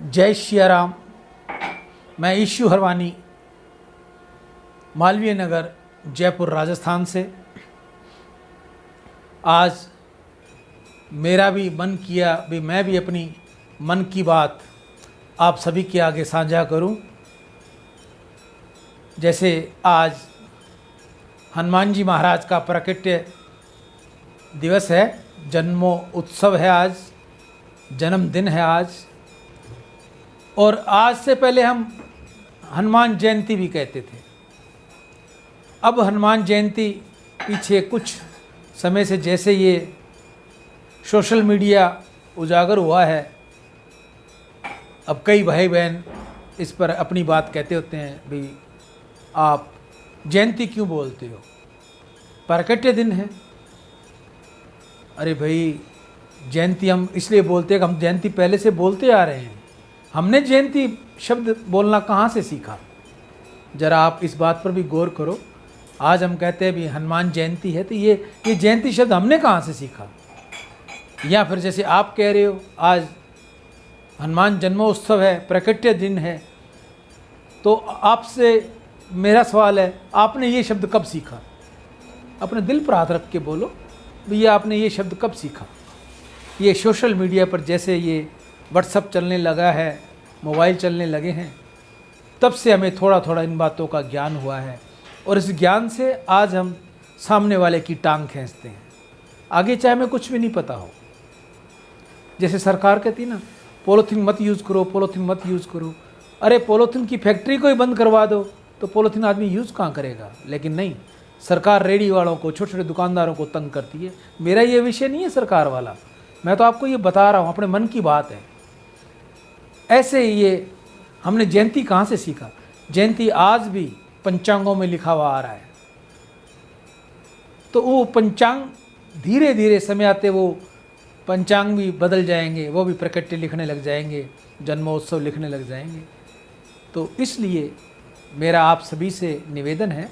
जय श्री राम। मैं ईशु हरवानी, मालवीय नगर, जयपुर, राजस्थान से। आज मेरा भी मन किया भी मैं भी अपनी मन की बात आप सभी के आगे साझा करूं। जैसे आज हनुमान जी महाराज का प्राकट्य दिवस है, जन्मोत्सव है, आज जन्मदिन है आज। और आज से पहले हम हनुमान जयंती भी कहते थे। अब हनुमान जयंती पीछे कुछ समय से जैसे ये सोशल मीडिया उजागर हुआ है, अब कई भाई बहन इस पर अपनी बात कहते होते हैं, भाई आप जयंती क्यों बोलते हो, प्राकट्य दिन है। अरे भाई, जयंती हम इसलिए बोलते हैं कि हम जयंती पहले से बोलते आ रहे हैं। हमने जयंती शब्द बोलना कहाँ से सीखा? ज़रा आप इस बात पर भी गौर करो। आज हम कहते हैं भी हनुमान जयंती है, तो ये जयंती शब्द हमने कहाँ से सीखा? या फिर जैसे आप कह रहे हो आज हनुमान जन्मोत्सव है, प्राकट्य दिन है, तो आपसे मेरा सवाल है, आपने ये शब्द कब सीखा? अपने दिल पर हाथ रख के बोलो भैया, आपने ये शब्द कब सीखा? ये सोशल मीडिया पर जैसे ये व्हाट्सअप चलने लगा है, मोबाइल चलने लगे हैं, तब से हमें थोड़ा थोड़ा इन बातों का ज्ञान हुआ है। और इस ज्ञान से आज हम सामने वाले की टांग खींचते हैं। आगे चाहे हमें कुछ भी नहीं पता हो। जैसे सरकार कहती ना, पॉलीथीन मत यूज़ करो, पॉलीथीन मत यूज़ करो। अरे पॉलीथीन की फैक्ट्री को ही बंद करवा दो तो पॉलीथीन आदमी यूज़ कहाँ करेगा? लेकिन नहीं, सरकार रेडी वालों को, छोटे छोटे दुकानदारों को तंग करती है। मेरा ये विषय नहीं है सरकार वाला, मैं तो आपको ये बता रहा हूँ, अपने मन की बात है। ऐसे ये हमने जयंती कहाँ से सीखा? जयंती आज भी पंचांगों में लिखा हुआ आ रहा है। तो वो पंचांग धीरे धीरे समय आते वो पंचांग भी बदल जाएंगे, वो भी प्राकट्य लिखने लग जाएंगे, जन्मोत्सव लिखने लग जाएंगे। तो इसलिए मेरा आप सभी से निवेदन है,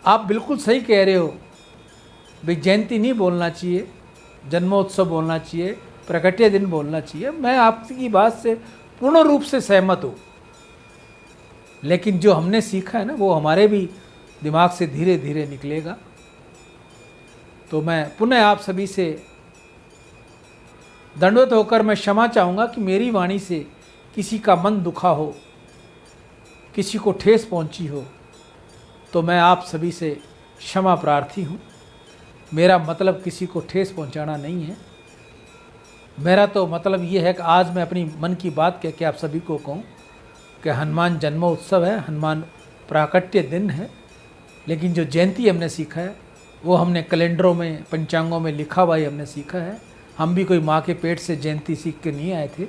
आप बिल्कुल सही कह रहे हो भाई, जयंती नहीं बोलना चाहिए, जन्मोत्सव बोलना चाहिए, प्राकट्य दिन बोलना चाहिए। मैं आपकी बात से पूर्ण रूप से सहमत हूँ। लेकिन जो हमने सीखा है ना, वो हमारे भी दिमाग से धीरे धीरे निकलेगा। तो मैं पुनः आप सभी से दंडवत होकर मैं क्षमा चाहूँगा कि मेरी वाणी से किसी का मन दुखा हो, किसी को ठेस पहुँची हो, तो मैं आप सभी से क्षमा प्रार्थी हूँ। मेरा मतलब किसी को ठेस पहुँचाना नहीं है। मेरा तो मतलब ये है कि आज मैं अपनी मन की बात कह के आप सभी को कहूँ कि हनुमान जन्मोत्सव है, हनुमान प्राकट्य दिन है। लेकिन जो जयंती हमने सीखा है वो हमने कैलेंडरों में, पंचांगों में लिखा हुआ ही हमने सीखा है। हम भी कोई माँ के पेट से जयंती सीख के नहीं आए थे।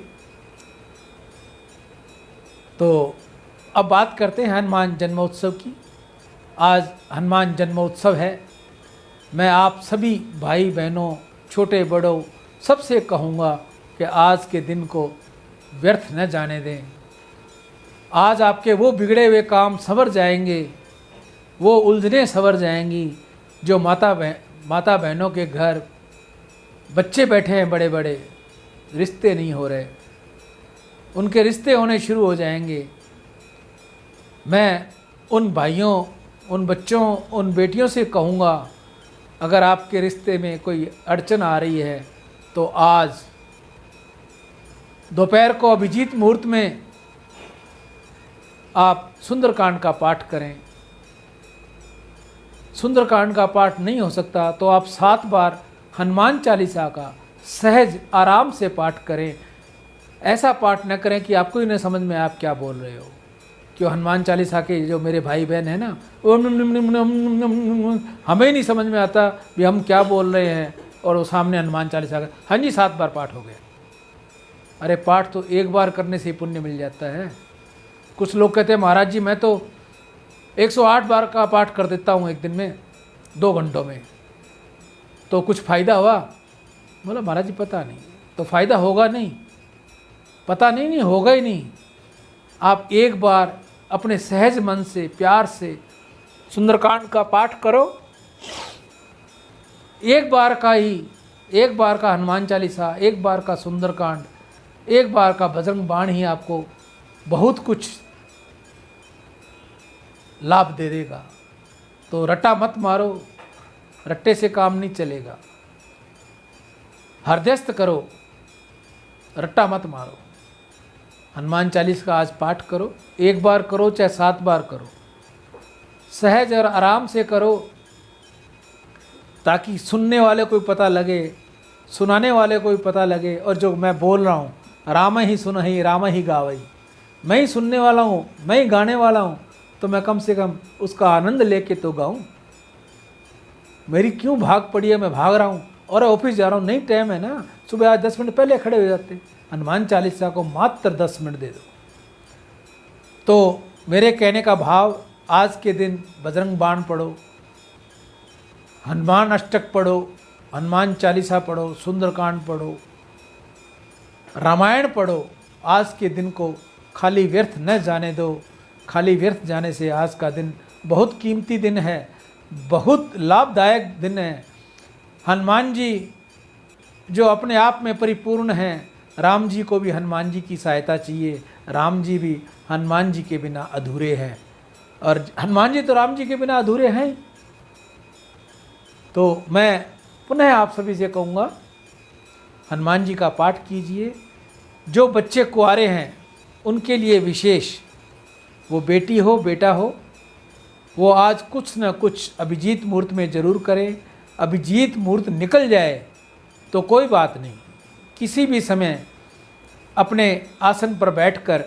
तो अब बात करते हैं हनुमान जन्मोत्सव की। आज हनुमान जन्मोत्सव है। मैं आप सभी भाई बहनों, छोटे बड़ों सबसे कहूँगा कि आज के दिन को व्यर्थ न जाने दें। आज आपके वो बिगड़े हुए काम संवर जाएंगे, वो उलझनें संवर जाएंगी। जो माता बहनों के घर बच्चे बैठे हैं, बड़े बड़े रिश्ते नहीं हो रहे, उनके रिश्ते होने शुरू हो जाएंगे। मैं उन भाइयों, उन बच्चों, उन बेटियों से कहूँगा, अगर आपके रिश्ते में कोई अड़चन आ रही है तो आज दोपहर को अभिजीत मुहूर्त में आप सुंदरकांड का पाठ करें। सुंदरकांड का पाठ नहीं हो सकता तो आप 7 बार हनुमान चालीसा का सहज आराम से पाठ करें। ऐसा पाठ न करें कि आपको ही न समझ में आप क्या बोल रहे हो। क्यों हनुमान चालीसा के जो मेरे भाई बहन हैं ना, हमें ही नहीं समझ में आता भी हम क्या बोल रहे हैं, और वो सामने हनुमान चालीसा का हाँ जी 7 बार पाठ हो गया। अरे पाठ तो एक बार करने से ही पुण्य मिल जाता है। कुछ लोग कहते हैं महाराज जी मैं तो 108 बार का पाठ कर देता हूँ एक दिन में, 2 घंटों में, तो कुछ फ़ायदा हुआ? बोला महाराज जी पता नहीं। तो फ़ायदा होगा नहीं, पता नहीं होगा ही नहीं। आप एक बार अपने सहज मन से, प्यार से सुंदरकांड का पाठ करो। एक बार का हनुमान चालीसा, एक बार का सुंदरकांड, एक बार का बजरंग बाण ही आपको बहुत कुछ लाभ दे देगा। तो रट्टा मत मारो, रट्टे से काम नहीं चलेगा। हृदयस्थ करो, रट्टा मत मारो। हनुमान चालीसा का आज पाठ करो, एक बार करो चाहे 7 बार करो, सहज और आराम से करो, ताकि सुनने वाले को भी पता लगे, सुनाने वाले को भी पता लगे, और जो मैं बोल रहा हूँ राम ही सुनहि राम ही गावई, मैं ही सुनने वाला हूँ, मैं ही गाने वाला हूँ, तो मैं कम से कम उसका आनंद लेके तो गाऊँ। मेरी क्यों भाग पड़ी है, मैं भाग रहा हूँ और ऑफिस जा रहा हूँ, नहीं टाइम है ना, सुबह आज 10 मिनट पहले खड़े हो जाते। हनुमान चालीसा को मात्र 10 मिनट दे दो। तो मेरे कहने का भाव, आज के दिन बजरंग बाण पढ़ो, हनुमान अष्टक पढ़ो, हनुमान चालीसा पढ़ो, सुंदरकांड पढ़ो, रामायण पढ़ो। आज के दिन को खाली व्यर्थ न जाने दो। खाली व्यर्थ जाने से आज का दिन बहुत कीमती दिन है, बहुत लाभदायक दिन है। हनुमान जी जो अपने आप में परिपूर्ण हैं, राम जी को भी हनुमान जी की सहायता चाहिए। राम जी भी हनुमान जी के बिना अधूरे हैं, और हनुमान जी तो राम जी के बिना अधूरे हैं। तो मैं पुनः आप सभी से कहूँगा, हनुमान जी का पाठ कीजिए। जो बच्चे कुंवारे हैं उनके लिए विशेष, वो बेटी हो बेटा हो, वो आज कुछ न कुछ अभिजीत मुहूर्त में ज़रूर करें। अभिजीत मुहूर्त निकल जाए तो कोई बात नहीं, किसी भी समय अपने आसन पर बैठकर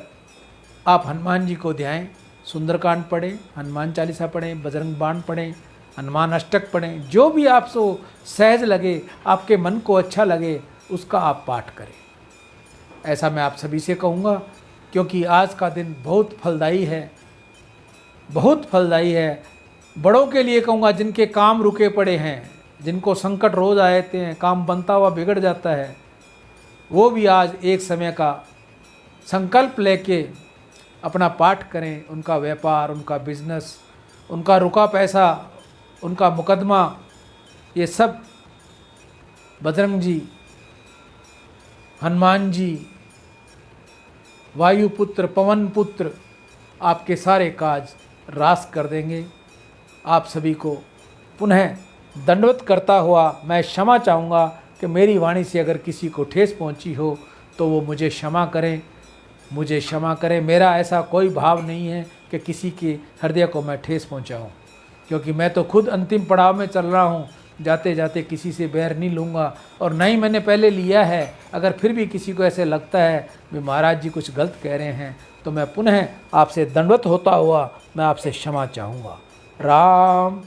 आप हनुमान जी को ध्याएं, सुंदरकांड पढ़ें, हनुमान चालीसा पढ़ें, बजरंग बाण पढ़ें, हनुमान अष्टक पढ़ें, जो भी आपको सहज लगे, आपके मन को अच्छा लगे, उसका आप पाठ करें। ऐसा मैं आप सभी से कहूँगा, क्योंकि आज का दिन बहुत फलदायी है, बहुत फलदायी है। बड़ों के लिए कहूँगा, जिनके काम रुके पड़े हैं, जिनको संकट रोज़ आते हैं, काम बनता हुआ बिगड़ जाता है, वो भी आज एक समय का संकल्प लेके अपना पाठ करें। उनका व्यापार, उनका बिजनेस, उनका रुका पैसा, उनका मुकदमा, ये सब बजरंग जी, हनुमान जी, वायुपुत्र, पवन पुत्र आपके सारे काज रास कर देंगे। आप सभी को पुनः दंडवत करता हुआ मैं क्षमा चाहूँगा कि मेरी वाणी से अगर किसी को ठेस पहुँची हो तो वो मुझे क्षमा करें, मुझे क्षमा करें। मेरा ऐसा कोई भाव नहीं है कि किसी के हृदय को मैं ठेस पहुँचाऊँ, क्योंकि मैं तो खुद अंतिम पड़ाव में चल रहा हूँ। जाते जाते किसी से बैर नहीं लूँगा, और ना ही मैंने पहले लिया है। अगर फिर भी किसी को ऐसे लगता है कि महाराज जी कुछ गलत कह रहे हैं, तो मैं पुनः आपसे दंडवत होता हुआ मैं आपसे क्षमा चाहूँगा। राम